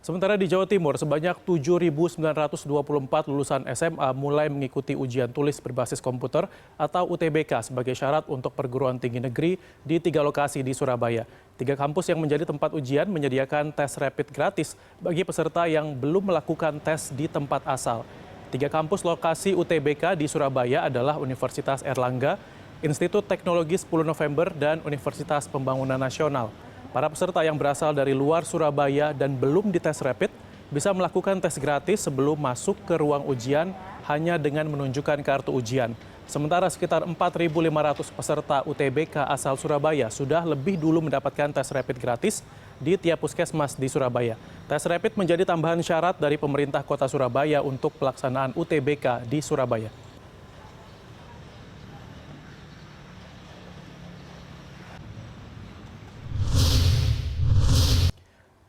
Sementara di Jawa Timur, sebanyak 7.924 lulusan SMA mulai mengikuti ujian tulis berbasis komputer atau UTBK sebagai syarat untuk perguruan tinggi negeri di 3 lokasi di Surabaya. 3 kampus yang menjadi tempat ujian menyediakan tes rapid gratis bagi peserta yang belum melakukan tes di tempat asal. 3 kampus lokasi UTBK di Surabaya adalah Universitas Erlangga, Institut Teknologi 10 November, dan Universitas Pembangunan Nasional. Para peserta yang berasal dari luar Surabaya dan belum dites rapid bisa melakukan tes gratis sebelum masuk ke ruang ujian hanya dengan menunjukkan kartu ujian. Sementara sekitar 4.500 peserta UTBK asal Surabaya sudah lebih dulu mendapatkan tes rapid gratis di tiap puskesmas di Surabaya. Tes rapid menjadi tambahan syarat dari pemerintah Kota Surabaya untuk pelaksanaan UTBK di Surabaya.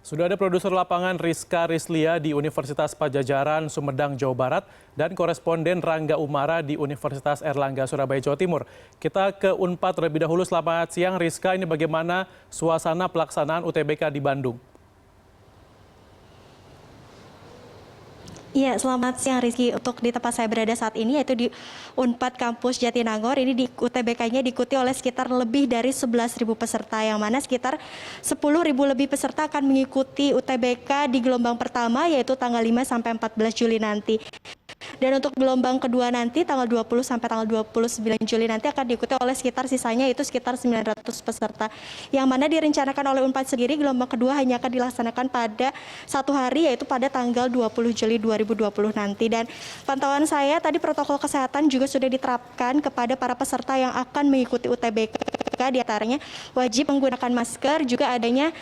Sudah ada produser lapangan Rizka Rizlia di Universitas Padjadjaran, Sumedang, Jawa Barat, dan koresponden Rangga Umara di Universitas Erlangga, Surabaya, Jawa Timur. Kita ke Unpad terlebih dahulu. Selamat siang, Rizka. Ini bagaimana suasana pelaksanaan UTBK di Bandung? Iya, selamat siang Rizky. Untuk di tempat saya berada saat ini yaitu di Unpad Kampus Jatinangor, ini di UTBK-nya diikuti oleh sekitar lebih dari 11.000 peserta, yang mana sekitar 10.000 lebih peserta akan mengikuti UTBK di gelombang pertama yaitu tanggal 5 sampai 14 Juli nanti. Dan untuk gelombang kedua nanti tanggal 20 sampai tanggal 29 Juli nanti akan diikuti oleh sisanya itu sekitar 900 peserta. Yang mana direncanakan oleh Unpad sendiri gelombang kedua hanya akan dilaksanakan pada 1 hari yaitu pada tanggal 20 Juli 2020 nanti. Dan pantauan saya tadi protokol kesehatan juga sudah diterapkan kepada para peserta yang akan mengikuti UTBK. Di antaranya wajib menggunakan masker, juga adanya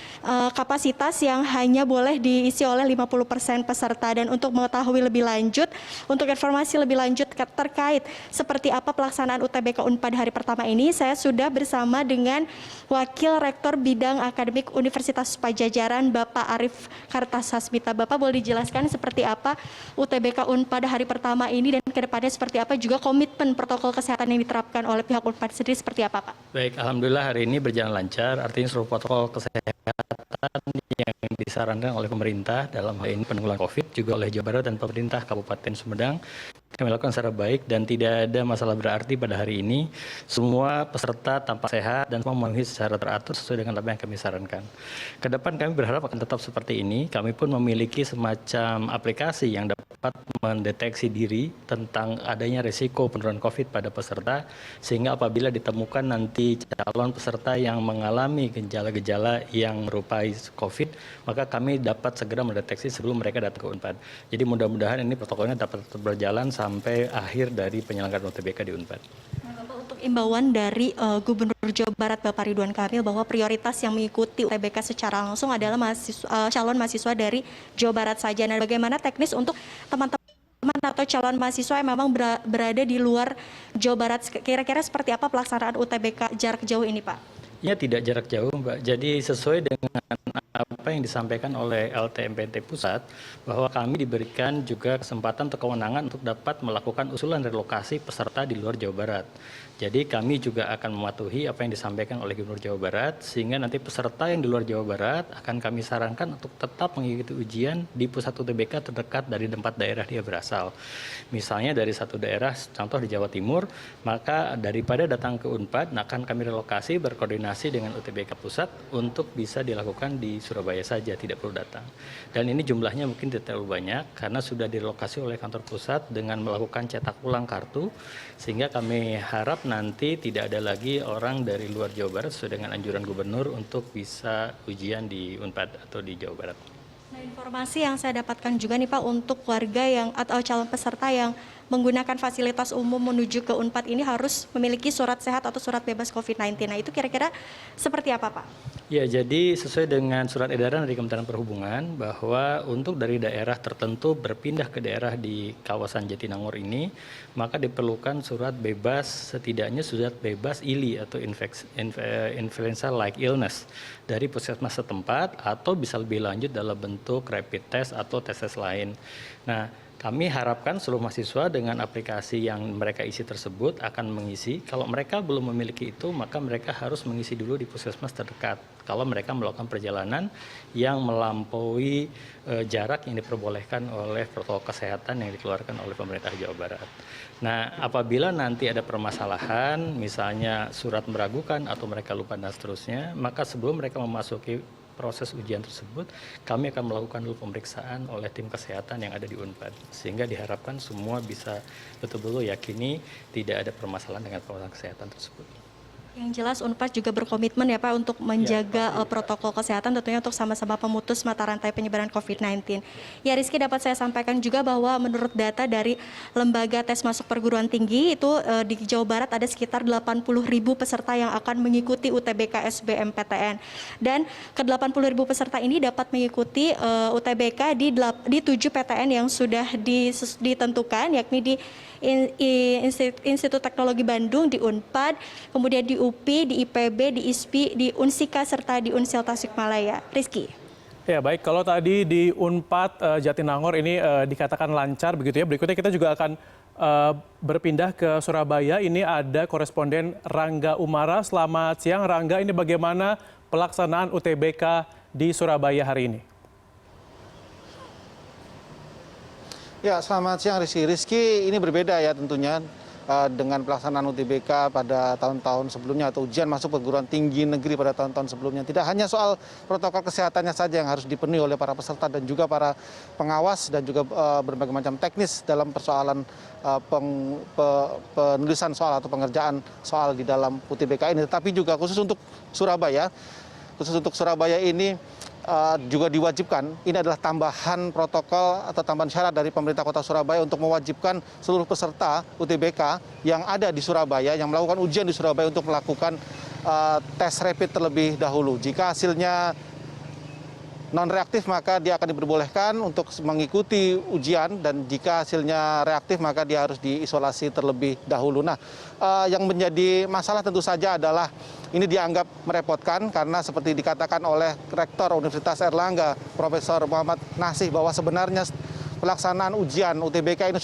kapasitas yang hanya boleh diisi oleh 50% peserta. Dan untuk mengetahui lebih lanjut, untuk informasi lebih lanjut terkait seperti apa pelaksanaan UTBK Unpad hari pertama ini, saya sudah bersama dengan Wakil Rektor Bidang Akademik Universitas Padjadjaran, Bapak Arief Kartasasmita. Bapak boleh dijelaskan seperti apa UTBK Unpad hari pertama ini dan kedepannya seperti apa, juga komitmen protokol kesehatan yang diterapkan oleh pihak Unpad sendiri seperti apa, Pak? Baik, alhamdulillah hari ini berjalan lancar. Artinya seluruh protokol kesehatan yang disarankan oleh pemerintah dalam hal ini penanggulangan COVID juga oleh Jawa Barat dan pemerintah Kabupaten Sumedang kami lakukan secara baik dan tidak ada masalah berarti pada hari ini. Semua peserta tampak sehat dan semua memenuhi secara teratur sesuai dengan apa yang kami sarankan. Kedepan kami berharap akan tetap seperti ini. Kami pun memiliki semacam aplikasi yang dapat mendeteksi diri tentang adanya risiko penurunan COVID pada peserta, sehingga apabila ditemukan nanti calon peserta yang mengalami gejala-gejala yang merupai COVID, maka kami dapat segera mendeteksi sebelum mereka datang ke Unpad. Jadi mudah-mudahan ini protokolnya dapat tetap berjalan sampai akhir dari penyelenggaraan UTBK di Unpad. Untuk imbauan dari Gubernur Jawa Barat Bapak Ridwan Kamil bahwa prioritas yang mengikuti UTBK secara langsung adalah calon mahasiswa dari Jawa Barat saja. Nah, bagaimana teknis untuk teman-teman atau calon mahasiswa yang memang berada di luar Jawa Barat, kira-kira seperti apa pelaksanaan UTBK jarak jauh ini, Pak? Ya, tidak jarak jauh, Mbak. Jadi sesuai dengan apa yang disampaikan oleh LTMPT Pusat, bahwa kami diberikan juga kesempatan atau kewenangan untuk dapat melakukan usulan relokasi peserta di luar Jawa Barat. Jadi kami juga akan mematuhi apa yang disampaikan oleh Gubernur Jawa Barat, sehingga nanti peserta yang di luar Jawa Barat akan kami sarankan untuk tetap mengikuti ujian di pusat UTBK terdekat dari tempat daerah dia berasal. Misalnya dari satu daerah, contoh di Jawa Timur, maka daripada datang ke Unpad, akan kami relokasi berkoordinasi dengan UTBK Pusat untuk bisa dilakukan di Surabaya saja, tidak perlu datang. Dan ini jumlahnya mungkin tidak terlalu banyak karena sudah direlokasi oleh kantor pusat dengan melakukan cetak ulang kartu, sehingga kami harap nanti tidak ada lagi orang dari luar Jawa Barat sesuai dengan anjuran gubernur untuk bisa ujian di Unpad atau di Jawa Barat. Nah, informasi yang saya dapatkan juga nih Pak, untuk warga yang atau calon peserta yang menggunakan fasilitas umum menuju ke Unpad ini harus memiliki surat sehat atau surat bebas COVID-19. Nah, itu kira-kira seperti apa, Pak? Ya, jadi sesuai dengan surat edaran dari Kementerian Perhubungan bahwa untuk dari daerah tertentu berpindah ke daerah di kawasan Jatinangor ini, maka diperlukan surat bebas, setidaknya surat bebas ILI atau influenza-like illness dari puskesmas setempat, atau bisa lebih lanjut dalam bentuk rapid test atau tes lain. Nah, Kami harapkan seluruh mahasiswa dengan aplikasi yang mereka isi tersebut akan mengisi. Kalau mereka belum memiliki itu, maka mereka harus mengisi dulu di puskesmas terdekat. Kalau mereka melakukan perjalanan yang melampaui jarak yang diperbolehkan oleh protokol kesehatan yang dikeluarkan oleh pemerintah Jawa Barat. Nah, apabila nanti ada permasalahan, misalnya surat meragukan atau mereka lupa dan seterusnya, maka sebelum mereka memasuki proses ujian tersebut, kami akan melakukan dulu pemeriksaan oleh tim kesehatan yang ada di Unpad. Sehingga diharapkan semua bisa betul-betul yakini tidak ada permasalahan dengan protokol kesehatan tersebut. Yang jelas Unpad juga berkomitmen ya Pak untuk menjaga protokol kesehatan tentunya untuk sama-sama pemutus mata rantai penyebaran COVID-19. Ya Rizky, dapat saya sampaikan juga bahwa menurut data dari Lembaga Tes Masuk Perguruan Tinggi itu di Jawa Barat ada sekitar 80.000 peserta yang akan mengikuti UTBK SBMPTN. Dan ke 80.000 peserta ini dapat mengikuti UTBK di 7 PTN yang sudah ditentukan, yakni di Institut Teknologi Bandung, di Unpad, kemudian di UPI, di IPB, di ISPI, di Unsika, serta di Unsil Tasikmalaya. Rizky. Ya baik, kalau tadi di Unpad Jatinangor ini dikatakan lancar begitu ya. Berikutnya kita juga akan berpindah ke Surabaya. Ini ada koresponden Rangga Umara. Selamat siang Rangga, ini bagaimana pelaksanaan UTBK di Surabaya hari ini? Ya, selamat siang Rizky. Ini berbeda ya tentunya dengan pelaksanaan UTBK pada tahun-tahun sebelumnya atau ujian masuk perguruan tinggi negeri pada tahun-tahun sebelumnya. Tidak hanya soal protokol kesehatannya saja yang harus dipenuhi oleh para peserta dan juga para pengawas dan juga berbagai macam teknis dalam persoalan penulisan soal atau pengerjaan soal di dalam UTBK ini. Tetapi juga khusus untuk Surabaya ini juga diwajibkan, ini adalah tambahan protokol atau tambahan syarat dari pemerintah Kota Surabaya untuk mewajibkan seluruh peserta UTBK yang ada di Surabaya, yang melakukan ujian di Surabaya untuk melakukan tes rapid terlebih dahulu. Jika hasilnya non-reaktif maka dia akan diperbolehkan untuk mengikuti ujian, dan jika hasilnya reaktif maka dia harus diisolasi terlebih dahulu. Nah, yang menjadi masalah tentu saja adalah ini dianggap merepotkan karena seperti dikatakan oleh Rektor Universitas Airlangga, Profesor Muhammad Nasih, bahwa sebenarnya pelaksanaan ujian UTBK ini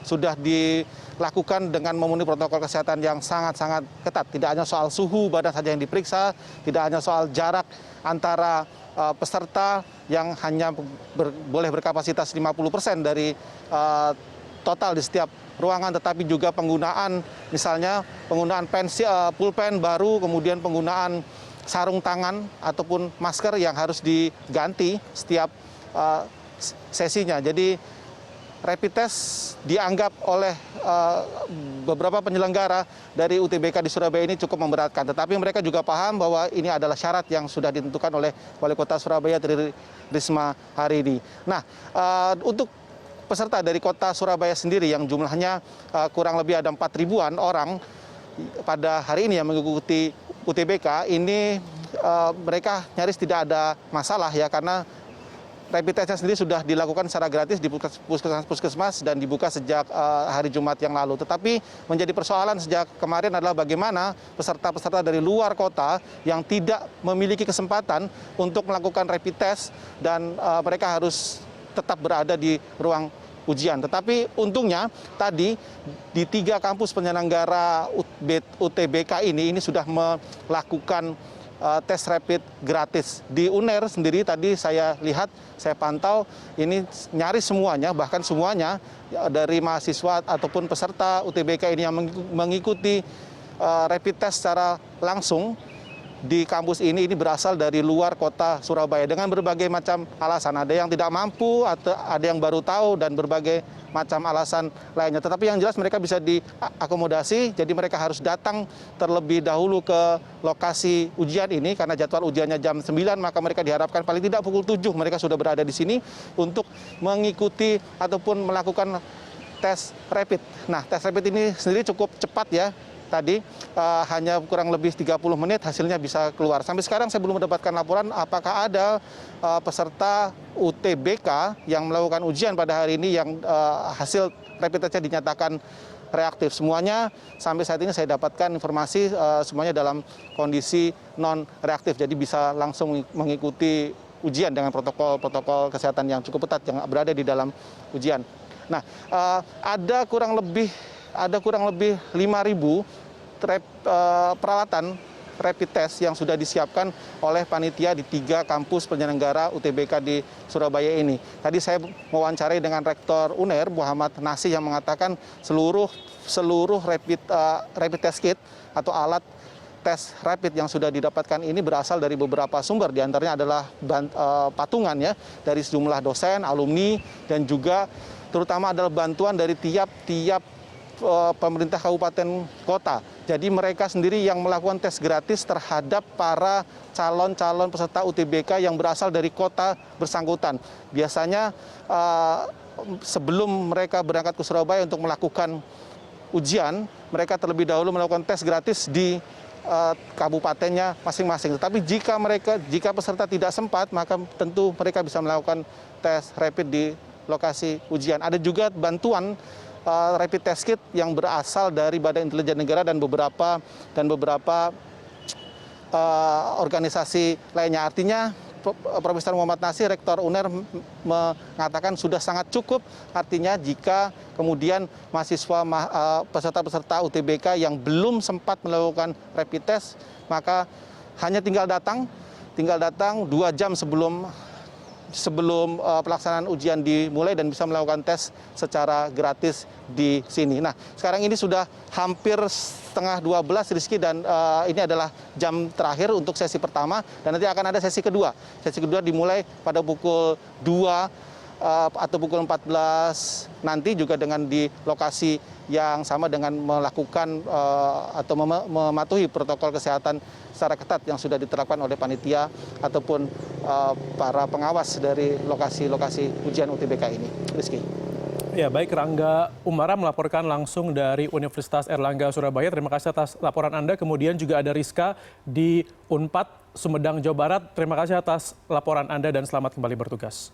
sudah dilakukan dengan memenuhi protokol kesehatan yang sangat-sangat ketat. Tidak hanya soal suhu badan saja yang diperiksa, tidak hanya soal jarak antara peserta yang hanya boleh berkapasitas 50% dari total di setiap ruangan, tetapi juga penggunaan misalnya penggunaan pulpen baru, kemudian penggunaan sarung tangan ataupun masker yang harus diganti setiap sesinya. Jadi rapid test dianggap oleh beberapa penyelenggara dari UTBK di Surabaya ini cukup memberatkan. Tetapi mereka juga paham bahwa ini adalah syarat yang sudah ditentukan oleh Wali Kota Surabaya Tri Risma hari ini. Nah, untuk peserta dari Kota Surabaya sendiri yang jumlahnya kurang lebih ada 4.000-an orang pada hari ini yang mengikuti UTBK ini, mereka nyaris tidak ada masalah ya, karena rapid testnya sendiri sudah dilakukan secara gratis di puskesmas dan dibuka sejak hari Jumat yang lalu. Tetapi menjadi persoalan sejak kemarin adalah bagaimana peserta-peserta dari luar kota yang tidak memiliki kesempatan untuk melakukan rapid test dan mereka harus tetap berada di ruang ujian. Tetapi untungnya tadi di 3 kampus penyelenggara UTBK ini sudah melakukan tes rapid gratis. Di UNER sendiri tadi saya lihat, saya pantau, ini nyaris semuanya, bahkan semuanya dari mahasiswa ataupun peserta UTBK ini yang mengikuti rapid test secara langsung di kampus ini berasal dari luar kota Surabaya dengan berbagai macam alasan. Ada yang tidak mampu, atau ada yang baru tahu, dan berbagai macam alasan lainnya. Tetapi yang jelas mereka bisa diakomodasi, jadi mereka harus datang terlebih dahulu ke lokasi ujian ini karena jadwal ujiannya jam 9, maka mereka diharapkan paling tidak pukul 7 mereka sudah berada di sini untuk mengikuti ataupun melakukan tes rapid. Nah, tes rapid ini sendiri cukup cepat ya. Tadi hanya kurang lebih 30 menit hasilnya bisa keluar. Sampai sekarang saya belum mendapatkan laporan apakah ada peserta UTBK yang melakukan ujian pada hari ini yang hasil rapid testnya dinyatakan reaktif. Semuanya sampai saat ini saya dapatkan informasi semuanya dalam kondisi non reaktif. Jadi bisa langsung mengikuti ujian dengan protokol kesehatan yang cukup ketat yang berada di dalam ujian. Nah, ada kurang lebih 5.000 peralatan rapid test yang sudah disiapkan oleh panitia di 3 kampus penyelenggara UTBK di Surabaya ini. Tadi saya mewawancarai dengan Rektor UNER Muhammad Nasih yang mengatakan seluruh rapid test kit atau alat tes rapid yang sudah didapatkan ini berasal dari beberapa sumber, diantaranya adalah patungan ya dari sejumlah dosen, alumni, dan juga terutama adalah bantuan dari tiap pemerintah kabupaten kota. Jadi mereka sendiri yang melakukan tes gratis terhadap para calon-calon peserta UTBK yang berasal dari kota bersangkutan. Biasanya sebelum mereka berangkat ke Surabaya untuk melakukan ujian, mereka terlebih dahulu melakukan tes gratis di kabupatennya masing-masing. Tetapi jika peserta tidak sempat, maka tentu mereka bisa melakukan tes rapid di lokasi ujian. Ada juga bantuan rapid test kit yang berasal dari Badan Intelijen Negara dan beberapa organisasi lainnya. Artinya Profesor Muhammad Nasih, Rektor UNER, mengatakan sudah sangat cukup. Artinya jika kemudian mahasiswa peserta-peserta UTBK yang belum sempat melakukan rapid test, maka hanya tinggal datang 2 jam sebelum pelaksanaan ujian dimulai dan bisa melakukan tes secara gratis di sini. Nah, sekarang ini sudah hampir setengah 12, Rizky, dan ini adalah jam terakhir untuk sesi pertama, dan nanti akan ada sesi kedua. Sesi kedua dimulai pada pukul 2 atau pukul 14 nanti, juga dengan di lokasi yang sama dengan melakukan atau mematuhi protokol kesehatan secara ketat yang sudah diterapkan oleh panitia ataupun para pengawas dari lokasi-lokasi ujian UTBK ini. Rizky. Ya, baik, Rangga Umara melaporkan langsung dari Universitas Airlangga Surabaya. Terima kasih atas laporan Anda. Kemudian juga ada Rizka di Unpad Sumedang, Jawa Barat. Terima kasih atas laporan Anda dan selamat kembali bertugas.